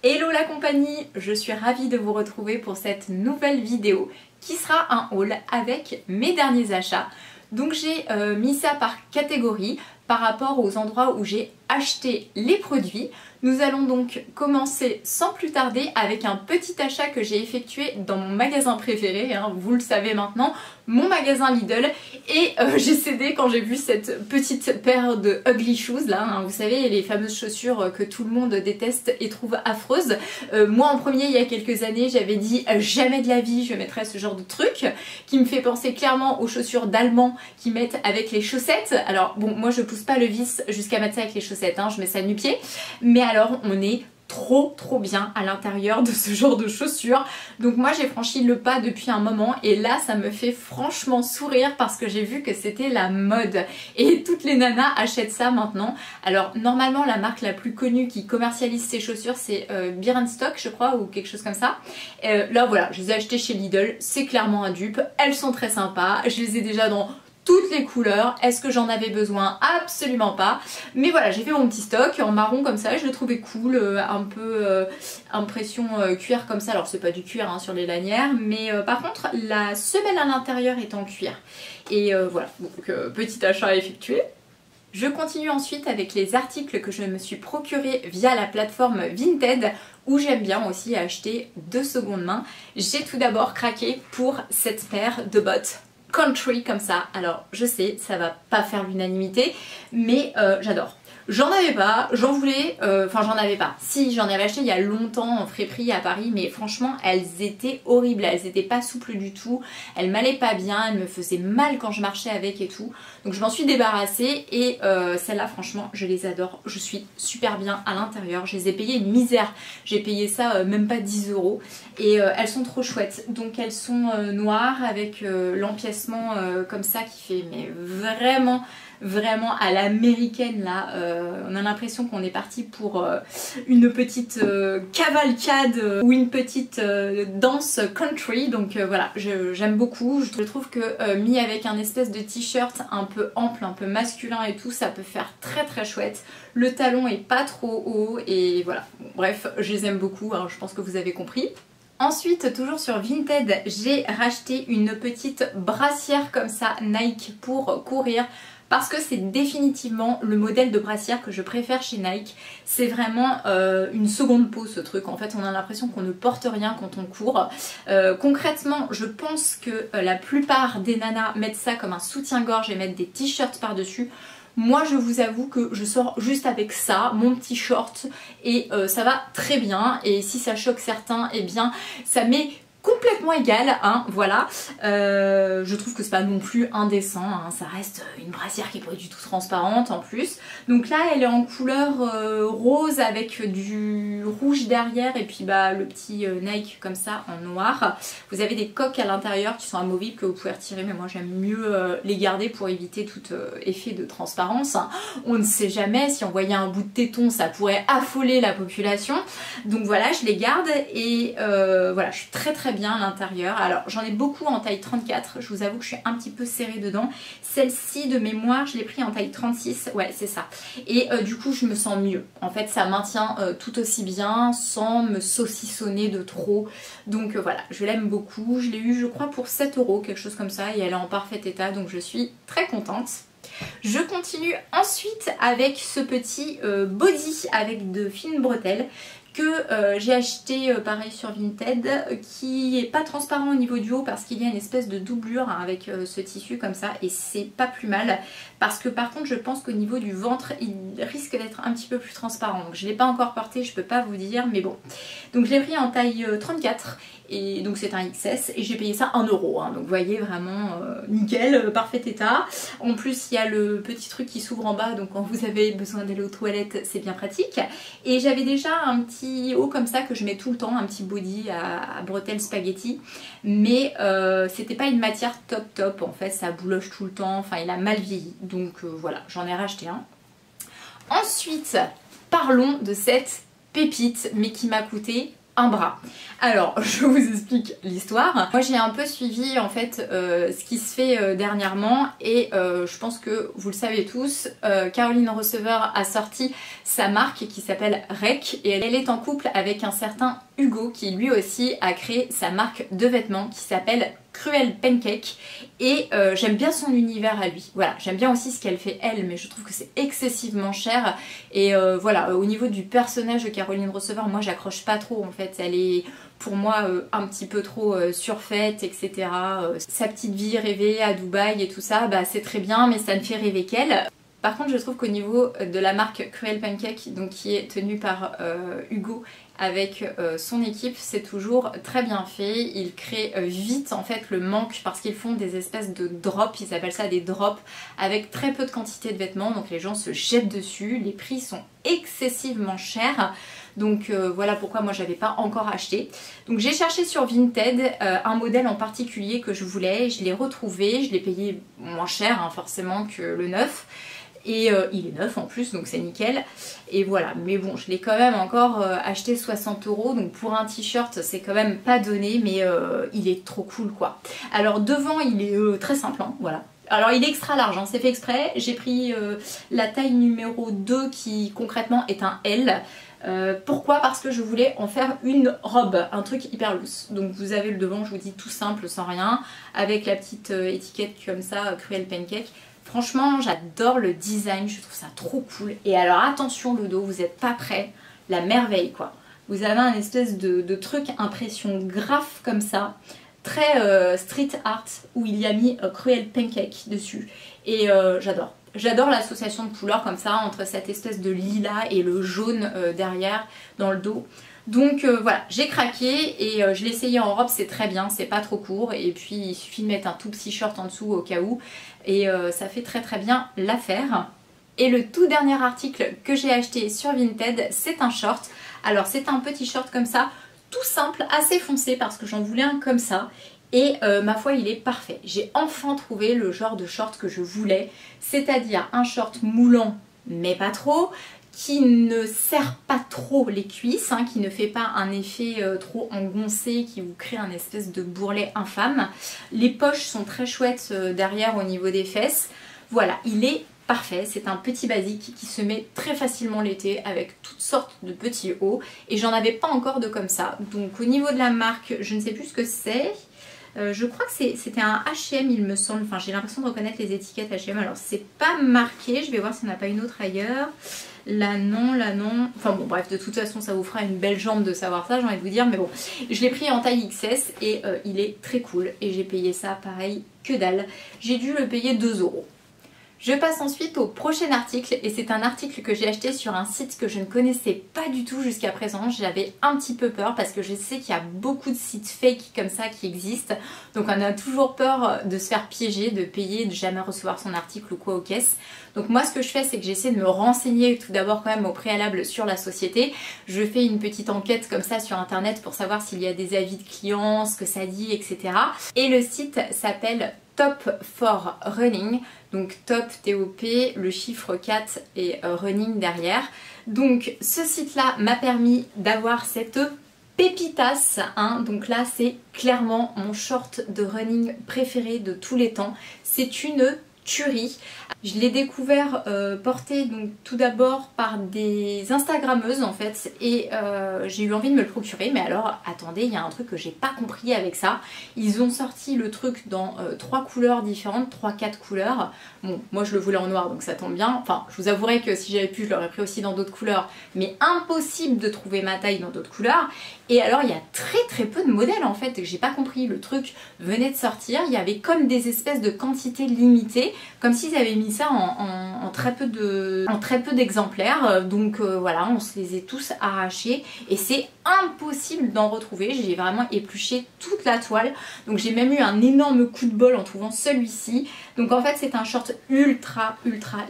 Hello la compagnie, je suis ravie de vous retrouver pour cette nouvelle vidéo qui sera un haul avec mes derniers achats. Donc j'ai mis ça par catégorie par rapport aux endroits où j'ai acheté les produits. Nous allons donc commencer sans plus tarder avec un petit achat que j'ai effectué dans mon magasin préféré, hein, vous le savez maintenant, mon magasin Lidl. Et j'ai cédé quand j'ai vu cette petite paire de ugly shoes là, hein, vous savez les fameuses chaussures que tout le monde déteste et trouve affreuses. Moi en premier il y a quelques années j'avais dit jamais de la vie je mettrais ce genre de truc qui me fait penser clairement aux chaussures d'Allemands qui mettent avec les chaussettes. Alors bon moi je pousse pas le vice jusqu'à mettre ça avec les chaussettes, hein, je mets ça nu-pied, mais alors on est trop bien à l'intérieur de ce genre de chaussures. Donc moi j'ai franchi le pas depuis un moment et là ça me fait franchement sourire parce que j'ai vu que c'était la mode et toutes les nanas achètent ça maintenant. Alors normalement la marque la plus connue qui commercialise ces chaussures c'est Birkenstock je crois ou quelque chose comme ça. Là voilà, je les ai achetées chez Lidl, c'est clairement un dupe, elles sont très sympas, je les ai déjà dans toutes les couleurs. Est-ce que j'en avais besoin? Absolument pas. Mais voilà, j'ai fait mon petit stock en marron comme ça, je le trouvais cool, un peu impression cuir comme ça. Alors c'est pas du cuir hein, sur les lanières, mais par contre la semelle à l'intérieur est en cuir. Et voilà, donc petit achat à effectuer. Je continue ensuite avec les articles que je me suis procurés via la plateforme Vinted où j'aime bien aussi acheter de seconde main. J'ai tout d'abord craqué pour cette paire de bottes country comme ça. Alors je sais ça va pas faire l'unanimité mais j'adore. J'en avais pas, j'en voulais, enfin j'en avais pas. Si j'en avais acheté il y a longtemps en friperie à Paris, mais franchement elles étaient horribles, elles étaient pas souples du tout, elles m'allaient pas bien, elles me faisaient mal quand je marchais avec et tout. Donc je m'en suis débarrassée et celles-là franchement je les adore, je suis super bien à l'intérieur. Je les ai payées une misère, j'ai payé ça même pas 10 € et elles sont trop chouettes. Donc elles sont noires avec l'empiècement comme ça qui fait mais vraiment à l'américaine là, on a l'impression qu'on est parti pour une petite cavalcade ou une petite danse country. Donc voilà, j'aime beaucoup, je trouve que mis avec un espèce de t-shirt un peu ample, un peu masculin et tout, ça peut faire très chouette. Le talon est pas trop haut et voilà, bon, bref je les aime beaucoup, alors je pense que vous avez compris. Ensuite, toujours sur Vinted, j'ai racheté une petite brassière comme ça Nike pour courir parce que c'est définitivement le modèle de brassière que je préfère chez Nike. C'est vraiment une seconde peau ce truc, en fait on a l'impression qu'on ne porte rien quand on court. Concrètement je pense que la plupart des nanas mettent ça comme un soutien-gorge et mettent des t-shirts par dessus. Moi je vous avoue que je sors juste avec ça, mon petit short et ça va très bien. Et si ça choque certains, eh bien ça m'est complètement égal, hein, voilà. Je trouve que c'est pas non plus indécent, hein, ça reste une brassière qui est pas du tout transparente en plus. Donc là elle est en couleur rose avec du rouge derrière et puis bah le petit Nike comme ça en noir. Vous avez des coques à l'intérieur qui sont amovibles que vous pouvez retirer, mais moi j'aime mieux les garder pour éviter tout effet de transparence. On ne sait jamais, si on voyait un bout de téton ça pourrait affoler la population. Donc voilà, je les garde et voilà, je suis très bien à l'intérieur. Alors j'en ai beaucoup en taille 34, je vous avoue que je suis un petit peu serrée dedans. Celle-ci de mémoire je l'ai pris en taille 36, ouais c'est ça. Et du coup je me sens mieux. En fait ça maintient tout aussi bien sans me saucissonner de trop. Donc voilà, je l'aime beaucoup. Je l'ai eu je crois pour 7 €, quelque chose comme ça, et elle est en parfait état donc je suis très contente. Je continue ensuite avec ce petit body avec de fines bretelles que j'ai acheté pareil sur Vinted, qui est pas transparent au niveau du haut parce qu'il y a une espèce de doublure hein, avec ce tissu comme ça, et c'est pas plus mal parce que par contre je pense qu'au niveau du ventre il risque d'être un petit peu plus transparent. Donc je l'ai pas encore porté, je peux pas vous dire, mais bon. Donc je l'ai pris en taille 34 et donc c'est un XS et j'ai payé ça 1 €, hein. Donc vous voyez vraiment nickel, parfait état. En plus il y a le petit truc qui s'ouvre en bas, donc quand vous avez besoin d'aller aux toilettes c'est bien pratique. Et j'avais déjà un petit haut comme ça que je mets tout le temps, un petit body à bretelles spaghetti, mais c'était pas une matière top en fait, ça bouloche tout le temps, enfin il a mal vieilli, donc voilà, j'en ai racheté un. Ensuite parlons de cette pépite mais qui m'a coûté un bras. Alors je vous explique l'histoire. Moi j'ai un peu suivi en fait ce qui se fait dernièrement et je pense que vous le savez tous, Caroline Receveur a sorti sa marque qui s'appelle Rec et elle est en couple avec un certain Hugo qui lui aussi a créé sa marque de vêtements qui s'appelle Cruel Pancake et j'aime bien son univers à lui. Voilà, j'aime bien aussi ce qu'elle fait elle, mais je trouve que c'est excessivement cher et voilà, au niveau du personnage de Caroline Receveur, moi j'accroche pas trop en fait, elle est pour moi un petit peu trop surfaite, etc. Sa petite vie rêvée à Dubaï et tout ça, bah c'est très bien, mais ça ne fait rêver qu'elle. Par contre je trouve qu'au niveau de la marque Cruel Pancake, donc qui est tenue par Hugo avec son équipe, c'est toujours très bien fait. Ils créent vite en fait le manque parce qu'ils font des espèces de drops, ils appellent ça des drops, avec très peu de quantité de vêtements, donc les gens se jettent dessus, les prix sont excessivement chers. Donc voilà pourquoi moi j'avais pas encore acheté. Donc j'ai cherché sur Vinted un modèle en particulier que je voulais, je l'ai retrouvé, je l'ai payé moins cher hein, forcément que le neuf. Et il est neuf en plus donc c'est nickel et voilà, mais bon je l'ai quand même encore acheté 60 €, donc pour un t-shirt c'est quand même pas donné, mais il est trop cool quoi. Alors devant il est très simple hein, voilà. Alors il est extra large, hein, c'est fait exprès, j'ai pris la taille numéro 2 qui concrètement est un L. Pourquoi? Parce que je voulais en faire une robe, un truc hyper loose. Donc vous avez le devant, je vous dis tout simple, sans rien, avec la petite étiquette comme ça, Cruel Pancake. Franchement, j'adore le design, je trouve ça trop cool. Et alors attention le dos, vous n'êtes pas prêts, la merveille quoi. Vous avez un espèce de truc impression graphe comme ça, très street art, où il y a mis Cruel Pancake dessus. Et j'adore. J'adore l'association de couleurs comme ça, entre cette espèce de lilas et le jaune derrière, dans le dos. Donc voilà, j'ai craqué et je l'ai essayé en robe, c'est très bien, c'est pas trop court. Et puis il suffit de mettre un tout petit short en dessous au cas où. Et ça fait très très bien l'affaire. Et le tout dernier article que j'ai acheté sur Vinted, c'est un short. Alors c'est un petit short comme ça, tout simple, assez foncé parce que j'en voulais un comme ça. Et ma foi il est parfait. J'ai enfin trouvé le genre de short que je voulais, c'est-à-dire un short moulant mais pas trop, qui ne serre pas trop les cuisses, hein, qui ne fait pas un effet trop engoncé qui vous crée un espèce de bourrelet infâme. Les poches sont très chouettes derrière au niveau des fesses. Voilà, il est parfait, c'est un petit basique qui se met très facilement l'été avec toutes sortes de petits hauts et j'en avais pas encore de comme ça. Donc au niveau de la marque, je ne sais plus ce que c'est. Je crois que c'était un H&M il me semble, enfin j'ai l'impression de reconnaître les étiquettes H&M, alors c'est pas marqué, je vais voir s'il n'y en a pas une autre ailleurs. Là non, enfin bon bref, de toute façon ça vous fera une belle jambe de savoir ça, j'ai envie de vous dire, mais bon. Je l'ai pris en taille XS et il est très cool et j'ai payé ça pareil que dalle, j'ai dû le payer 2 €. Je passe ensuite au prochain article et c'est un article que j'ai acheté sur un site que je ne connaissais pas du tout jusqu'à présent. J'avais un petit peu peur parce que je sais qu'il y a beaucoup de sites fake comme ça qui existent. Donc on a toujours peur de se faire piéger, de payer, de jamais recevoir son article ou quoi aux caisses. Donc moi ce que je fais c'est que j'essaie de me renseigner tout d'abord quand même au préalable sur la société. Je fais une petite enquête comme ça sur internet pour savoir s'il y a des avis de clients, ce que ça dit, etc. Et le site s'appelle Top for Running, donc top T-O-P, le chiffre 4 et running derrière. Donc ce site là m'a permis d'avoir cette pépitas, hein. Donc là c'est clairement mon short de running préféré de tous les temps, c'est une tuerie. Je l'ai découvert porté donc tout d'abord par des instagrammeuses en fait et j'ai eu envie de me le procurer, mais alors attendez, il y a un truc que j'ai pas compris avec ça. Ils ont sorti le truc dans 3 couleurs différentes, 3-4 couleurs. Bon, moi je le voulais en noir donc ça tombe bien. Enfin, je vous avouerai que si j'avais pu, je l'aurais pris aussi dans d'autres couleurs, mais impossible de trouver ma taille dans d'autres couleurs. Et alors il y a très peu de modèles en fait, j'ai pas compris. Le truc venait de sortir, il y avait comme des espèces de quantités limitées, comme s'ils avaient mis ça en très peu d'exemplaires. Donc voilà, on se les est tous arrachés et c'est impossible d'en retrouver. J'ai vraiment épluché toute la toile, donc j'ai même eu un énorme coup de bol en trouvant celui-ci. Donc en fait c'est un short ultra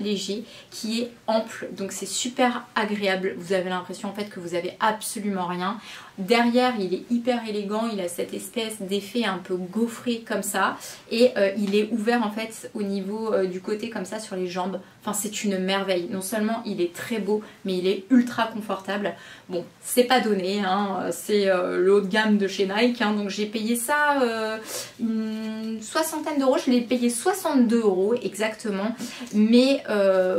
léger qui est ample, donc c'est super agréable. Vous avez l'impression en fait que vous avez absolument rien. Derrière il est hyper élégant, il a cette espèce d'effet un peu gaufré comme ça et il est ouvert en fait au niveau du côté comme ça sur les jambes. Enfin c'est une merveille, non seulement il est très beau mais il est ultra confortable. Bon c'est pas donné, hein. C'est le haut de gamme de chez Nike, hein. Donc j'ai payé ça une soixantaine d'euros, je l'ai payé 62 € exactement, mais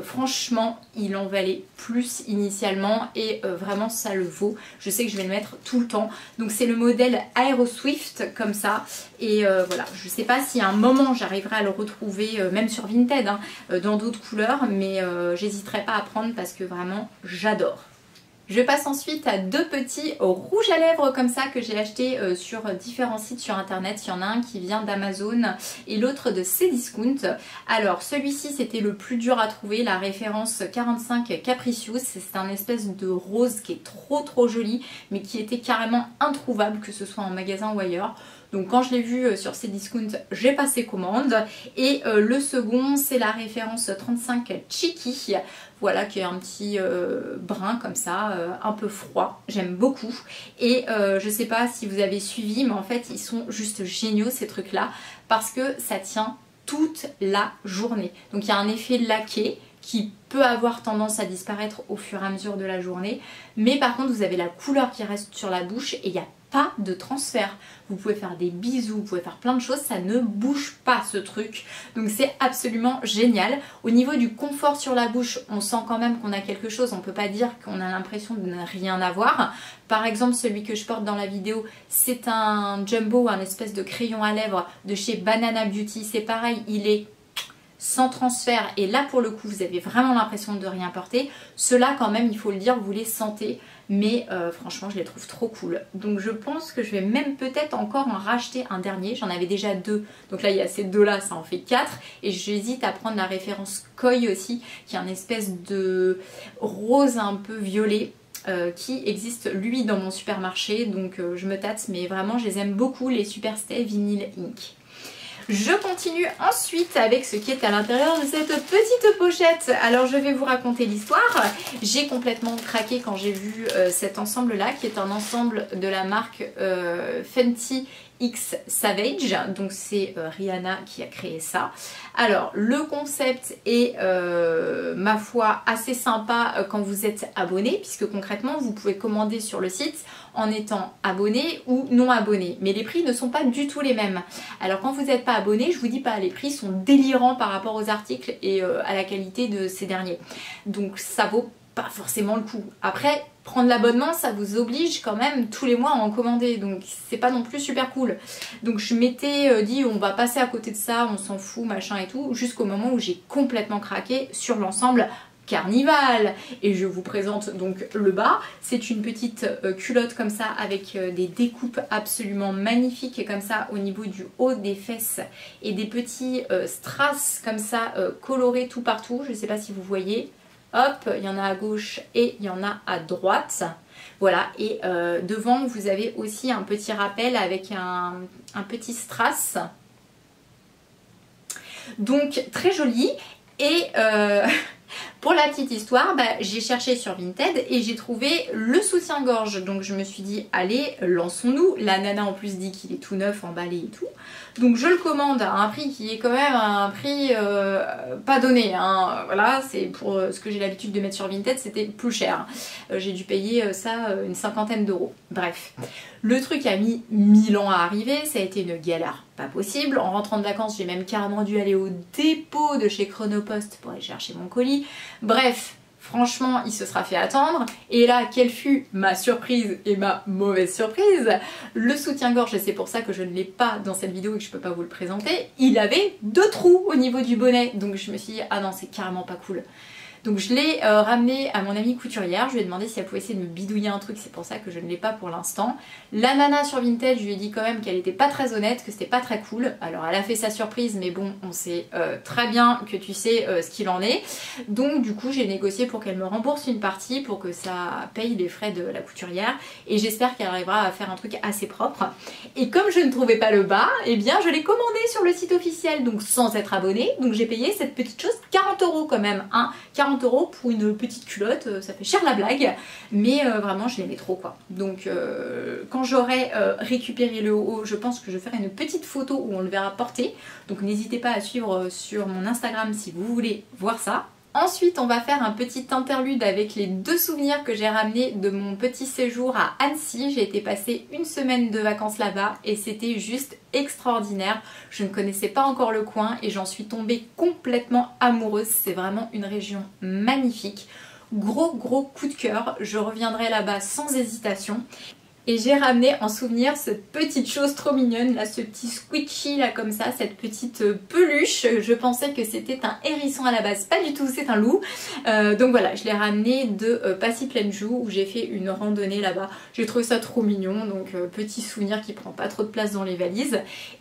franchement il en valait plus initialement et vraiment ça le vaut. Je sais que je vais le mettre tout le temps. Donc c'est le modèle Aero Swift comme ça, et voilà, je sais pas si à un moment j'arriverai à le retrouver même sur Vinted, hein, dans d'autres couleurs, mais j'hésiterai pas à prendre parce que vraiment j'adore. Je passe ensuite à deux petits rouges à lèvres comme ça que j'ai acheté sur différents sites sur internet. Il y en a un qui vient d'Amazon et l'autre de Cdiscount. Alors celui-ci c'était le plus dur à trouver, la référence 45 Capricious. C'est un espèce de rose qui est trop joli mais qui était carrément introuvable, que ce soit en magasin ou ailleurs. Donc quand je l'ai vu sur Cdiscount, j'ai passé commande. Et le second, c'est la référence 35 Cheeky. Voilà, qui est un petit brun comme ça, un peu froid. J'aime beaucoup. Et je sais pas si vous avez suivi, mais en fait, ils sont juste géniaux ces trucs-là. Parce que ça tient toute la journée. Donc il y a un effet laqué qui peut avoir tendance à disparaître au fur et à mesure de la journée. Mais par contre, vous avez la couleur qui reste sur la bouche et il n'y a pas de transfert. Vous pouvez faire des bisous, vous pouvez faire plein de choses, ça ne bouge pas ce truc. Donc c'est absolument génial. Au niveau du confort sur la bouche, on sent quand même qu'on a quelque chose. On ne peut pas dire qu'on a l'impression de ne rien avoir. Par exemple, celui que je porte dans la vidéo, c'est un jumbo, un espèce de crayon à lèvres de chez Banana Beauty. C'est pareil, il est sans transfert et là pour le coup vous avez vraiment l'impression de rien porter. Ceux-là quand même, il faut le dire, vous les sentez, mais franchement je les trouve trop cool. Donc je pense que je vais même peut-être encore en racheter un dernier. J'en avais déjà deux, donc là il y a ces deux là, ça en fait 4. Et j'hésite à prendre la référence Koi aussi, qui est un espèce de rose un peu violet. Qui existe lui dans mon supermarché, donc je me tâte, mais vraiment je les aime beaucoup, les Superstay Vinyl Ink. Je continue ensuite avec ce qui est à l'intérieur de cette petite pochette. Alors je vais vous raconter l'histoire. J'ai complètement craqué quand j'ai vu cet ensemble là, qui est un ensemble de la marque Fenty X Savage. Donc c'est Rihanna qui a créé ça. Alors le concept est ma foi assez sympa quand vous êtes abonné, puisque concrètement vous pouvez commander sur le site en étant abonné ou non abonné, mais les prix ne sont pas du tout les mêmes. Alors quand vous n'êtes pas abonné, je vous dis pas, les prix sont délirants par rapport aux articles et à la qualité de ces derniers, donc ça vaut pas forcément le coup. Après, prendre l'abonnement, ça vous oblige quand même tous les mois à en commander, donc c'est pas non plus super cool. Donc je m'étais dit on va passer à côté de ça, on s'en fout, machin et tout, jusqu'au moment où j'ai complètement craqué sur l'ensemble Carnival. Et je vous présente donc le bas. C'est une petite culotte comme ça avec des découpes absolument magnifiques comme ça au niveau du haut des fesses et des petits strass comme ça colorés tout partout. Je ne sais pas si vous voyez. Hop, il y en a à gauche et il y en a à droite. Voilà, et devant vous avez aussi un petit rappel avec un petit strass. Donc très joli. Et pour la petite histoire, j'ai cherché sur Vinted et j'ai trouvé le soutien-gorge. Donc je me suis dit, allez, lançons-nous. La nana en plus dit qu'il est tout neuf, emballé et tout. Donc je le commande à un prix qui est quand même un prix pas donné, hein. Voilà, c'est pour ce que j'ai l'habitude de mettre sur Vinted, c'était plus cher. J'ai dû payer ça une 50aine d'euros. Bref, le truc a mis 1000 ans à arriver, ça a été une galère pas possible. En rentrant de vacances, j'ai même carrément dû aller au dépôt de chez Chronopost pour aller chercher mon colis. Bref, franchement, il se sera fait attendre. Et là, quelle fut ma surprise et ma mauvaise surprise? Le soutien-gorge, c'est pour ça que je ne l'ai pas dans cette vidéo et que je ne peux pas vous le présenter, il avait 2 trous au niveau du bonnet. Donc je me suis dit, ah non, c'est carrément pas cool. Donc je l'ai ramené à mon amie couturière, je lui ai demandé si elle pouvait essayer de me bidouiller un truc, c'est pour ça que je ne l'ai pas pour l'instant. La nana sur Vinted, je lui ai dit quand même qu'elle était pas très honnête, que c'était pas très cool. Alors elle a fait sa surprise, mais bon, on sait très bien que tu sais ce qu'il en est. Donc du coup j'ai négocié pour qu'elle me rembourse une partie, pour que ça paye les frais de la couturière. Et j'espère qu'elle arrivera à faire un truc assez propre. Et comme je ne trouvais pas le bas, eh bien je l'ai commandé sur le site officiel, donc sans être abonnée. Donc j'ai payé cette petite chose 40 € quand même, hein. 40 € pour une petite culotte, ça fait cher la blague, mais vraiment je l'aimais trop quoi. Donc quand j'aurai récupéré le haut, je pense que je ferai une petite photo où on le verra porter, donc n'hésitez pas à suivre sur mon Instagram si vous voulez voir ça. Ensuite, on va faire un petit interlude avec les 2 souvenirs que j'ai ramenés de mon petit séjour à Annecy. J'ai été passer une semaine de vacances là-bas et c'était juste extraordinaire. Je ne connaissais pas encore le coin et j'en suis tombée complètement amoureuse. C'est vraiment une région magnifique. Gros coup de cœur. Je reviendrai là-bas sans hésitation. Et j'ai ramené en souvenir cette petite chose trop mignonne, là, ce petit squishy là comme ça, cette petite peluche. Je pensais que c'était un hérisson à la base, pas du tout, c'est un loup. Donc voilà, je l'ai ramené de Passy-Plaine-Joux où j'ai fait une randonnée là-bas. J'ai trouvé ça trop mignon, donc petit souvenir qui prend pas trop de place dans les valises.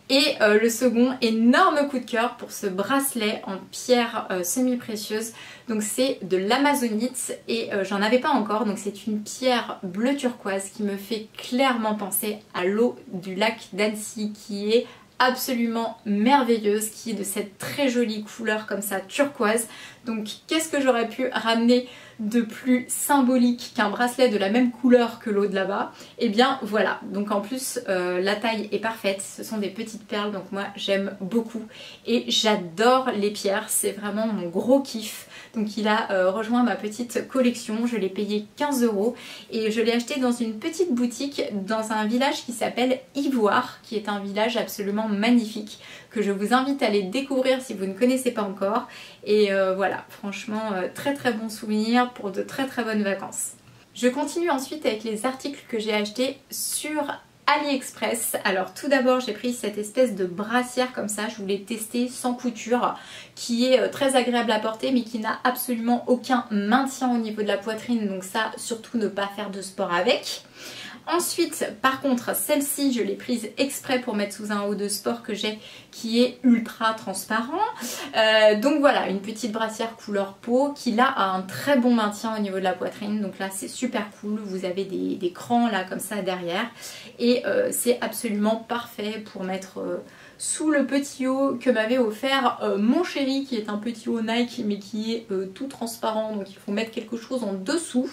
Et le second énorme coup de cœur pour ce bracelet en pierre semi-précieuse. Donc c'est de l'amazonite et j'en avais pas encore, donc c'est une pierre bleu turquoise qui me fait clairement penser à l'eau du lac d'Annecy qui est absolument merveilleuse, qui est de cette très jolie couleur comme ça turquoise. Donc qu'est-ce que j'aurais pu ramener de plus symbolique qu'un bracelet de la même couleur que l'eau de là-bas? Et bien voilà, donc en plus la taille est parfaite, ce sont des petites perles, donc moi j'aime beaucoup et j'adore les pierres, c'est vraiment mon gros kiff. Donc il a rejoint ma petite collection, je l'ai payé 15 € et je l'ai acheté dans une petite boutique dans un village qui s'appelle Ivoire, qui est un village absolument magnifique que je vous invite à aller découvrir si vous ne connaissez pas encore. Et voilà, franchement très bon souvenir pour de très bonnes vacances. Je continue ensuite avec les articles que j'ai achetés sur AliExpress. Alors tout d'abord j'ai pris cette espèce de brassière comme ça, je voulais tester sans couture, qui est très agréable à porter mais qui n'a absolument aucun maintien au niveau de la poitrine, donc ça surtout ne pas faire de sport avec. Ensuite, par contre, celle-ci, je l'ai prise exprès pour mettre sous un haut de sport que j'ai qui est ultra transparent. Donc voilà, une petite brassière couleur peau qui là a un très bon maintien au niveau de la poitrine. Donc là, c'est super cool. Vous avez des crans là comme ça derrière. Et c'est absolument parfait pour mettre sous le petit haut que m'avait offert mon chéri, qui est un petit haut Nike mais qui est tout transparent. Donc il faut mettre quelque chose en dessous.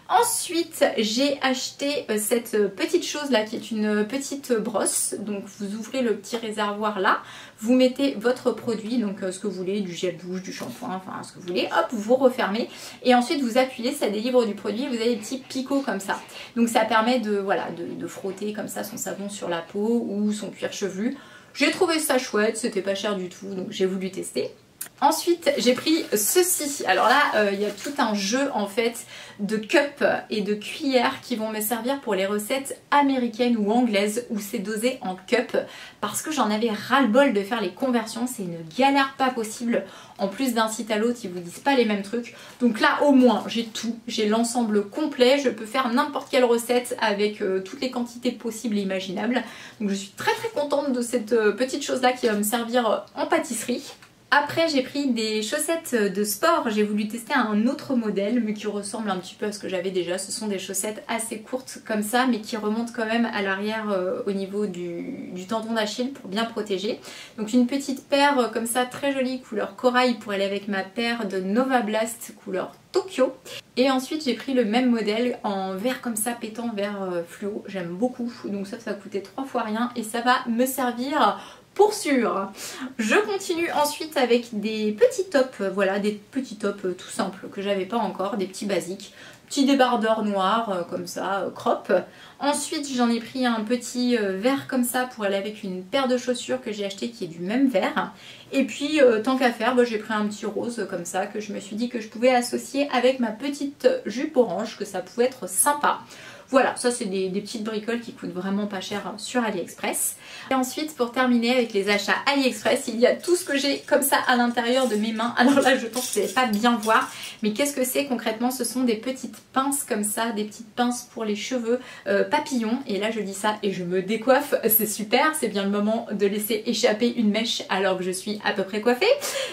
Ensuite, j'ai acheté cette petite chose là qui est une petite brosse. Donc vous ouvrez le petit réservoir là, vous mettez votre produit, donc ce que vous voulez, du gel douche, du shampoing, enfin ce que vous voulez, hop, vous refermez et ensuite vous appuyez, ça délivre du produit, vous avez des petits picots comme ça. Donc ça permet de, voilà, de frotter comme ça son savon sur la peau ou son cuir chevelu. J'ai trouvé ça chouette, c'était pas cher du tout, donc j'ai voulu tester. Ensuite, j'ai pris ceci. Alors là, il y a tout un jeu en fait de cups et de cuillères qui vont me servir pour les recettes américaines ou anglaises où c'est dosé en cup parce que j'en avais ras-le-bol de faire les conversions. C'est une galère pas possible. En plus d'un site à l'autre, ils vous disent pas les mêmes trucs. Donc là, au moins, j'ai tout. J'ai l'ensemble complet. Je peux faire n'importe quelle recette avec toutes les quantités possibles et imaginables. Donc je suis très contente de cette petite chose-là qui va me servir en pâtisserie. Après j'ai pris des chaussettes de sport, j'ai voulu tester un autre modèle mais qui ressemble un petit peu à ce que j'avais déjà. Ce sont des chaussettes assez courtes comme ça mais qui remontent quand même à l'arrière au niveau du tendon d'Achille pour bien protéger. Donc une petite paire comme ça très jolie couleur corail pour aller avec ma paire de Nova Blast couleur Tokyo. Et ensuite j'ai pris le même modèle en vert comme ça pétant, vert fluo, j'aime beaucoup. Donc ça a coûté 3 fois rien et ça va me servir pour sûr. Je continue ensuite avec des petits tops, voilà, des petits tops tout simples que j'avais pas encore, des petits basiques, petits débardeurs noirs comme ça, crop. Ensuite j'en ai pris un petit vert comme ça pour aller avec une paire de chaussures que j'ai acheté qui est du même vert. Et puis tant qu'à faire, j'ai pris un petit rose comme ça que je me suis dit que je pouvais associer avec ma petite jupe orange, que ça pouvait être sympa. Voilà, ça c'est des petites bricoles qui coûtent vraiment pas cher sur AliExpress. Et ensuite, pour terminer avec les achats AliExpress, il y a tout ce que j'ai comme ça à l'intérieur de mes mains. Alors là, je pense que vous n'allez pas bien voir, mais qu'est-ce que c'est concrètement? Ce sont des petites pinces comme ça, des petites pinces pour les cheveux papillons. Et là, je dis ça et je me décoiffe, c'est super, c'est bien le moment de laisser échapper une mèche alors que je suis à peu près coiffée.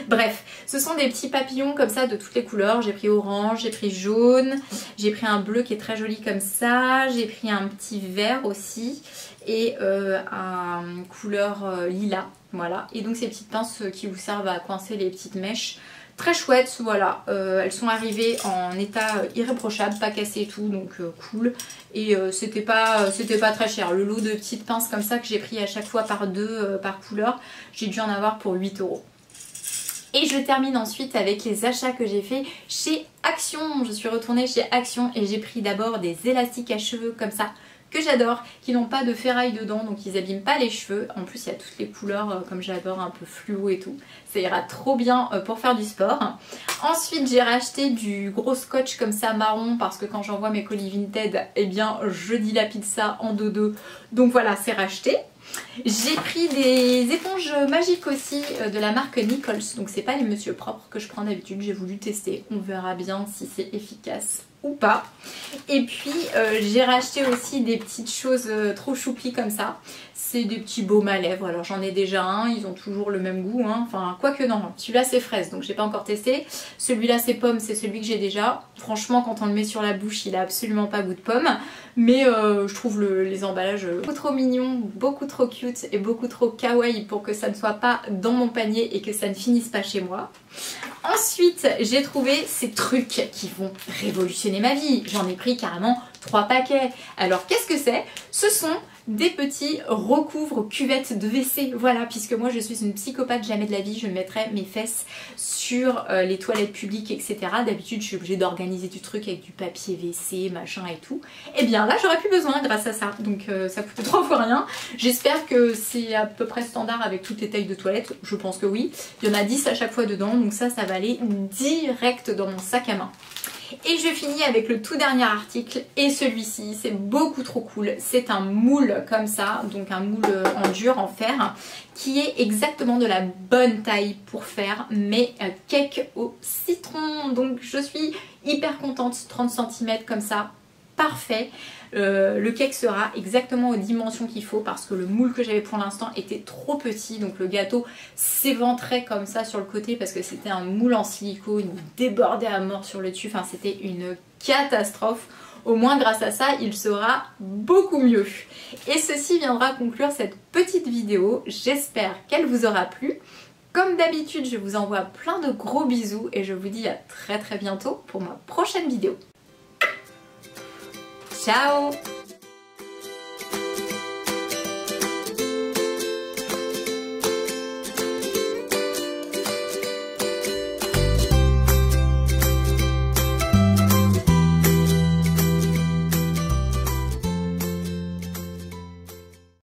Bref, ce sont des petits papillons comme ça de toutes les couleurs. J'ai pris orange, j'ai pris jaune, j'ai pris un bleu qui est très joli comme ça. J'ai pris un petit vert aussi et un couleur lilas, voilà. Et donc ces petites pinces qui vous servent à coincer les petites mèches, très chouettes, voilà. Elles sont arrivées en état irréprochable, pas cassées et tout, donc cool. Et c'était pas très cher. Le lot de petites pinces comme ça que j'ai pris à chaque fois par deux par couleur, j'ai dû en avoir pour 8 €. Et je termine ensuite avec les achats que j'ai fait chez Action. Je suis retournée chez Action et j'ai pris d'abord des élastiques à cheveux comme ça, que j'adore, qui n'ont pas de ferraille dedans, donc ils abîment pas les cheveux. En plus il y a toutes les couleurs comme j'adore, un peu fluo et tout. Ça ira trop bien pour faire du sport. Ensuite j'ai racheté du gros scotch comme ça marron, parce que quand j'envoie mes colis Vinted, eh bien je dilapide ça en deux. Donc voilà, c'est racheté. J'ai pris des éponges magiques aussi de la marque Nichols, donc c'est pas les Monsieur Propre que je prends d'habitude, j'ai voulu tester, on verra bien si c'est efficace ou pas. Et puis j'ai racheté aussi des petites choses trop choupies comme ça, c'est des petits baumes à lèvres. Alors j'en ai déjà un, ils ont toujours le même goût, hein. Enfin quoique non, celui-là c'est fraise donc j'ai pas encore testé, celui-là c'est pomme, c'est celui que j'ai déjà. Franchement quand on le met sur la bouche il a absolument pas goût de pomme, mais je trouve les emballages beaucoup trop mignons, beaucoup trop cute et beaucoup trop kawaii pour que ça ne soit pas dans mon panier et que ça ne finisse pas chez moi. Ensuite j'ai trouvé ces trucs qui vont révolutionner ma vie, j'en ai pris carrément 3 paquets. Alors qu'est-ce que c'est? Ce sont des petits recouvres cuvettes de WC, voilà, puisque moi je suis une psychopathe, jamais de la vie je mettrais mes fesses sur les toilettes publiques, etc. D'habitude je suis obligée d'organiser du truc avec du papier WC, machin et tout. Et bien là j'aurais plus besoin grâce à ça, donc ça coûte 3 fois rien. J'espère que c'est à peu près standard avec toutes les tailles de toilettes, je pense que oui. Il y en a 10 à chaque fois dedans, donc ça va aller direct dans mon sac à main. Et je finis avec le tout dernier article, et celui-ci c'est beaucoup trop cool, c'est un moule comme ça, donc un moule en dur, en fer, qui est exactement de la bonne taille pour faire mes cakes au citron. Donc je suis hyper contente, 30 cm comme ça, parfait. Le cake sera exactement aux dimensions qu'il faut parce que le moule que j'avais pour l'instant était trop petit, donc le gâteau s'éventrait comme ça sur le côté parce que c'était un moule en silicone, il débordait à mort sur le dessus, enfin c'était une catastrophe. Au moins grâce à ça il sera beaucoup mieux. Et ceci viendra conclure cette petite vidéo, j'espère qu'elle vous aura plu. Comme d'habitude je vous envoie plein de gros bisous et je vous dis à très bientôt pour ma prochaine vidéo. Ciao!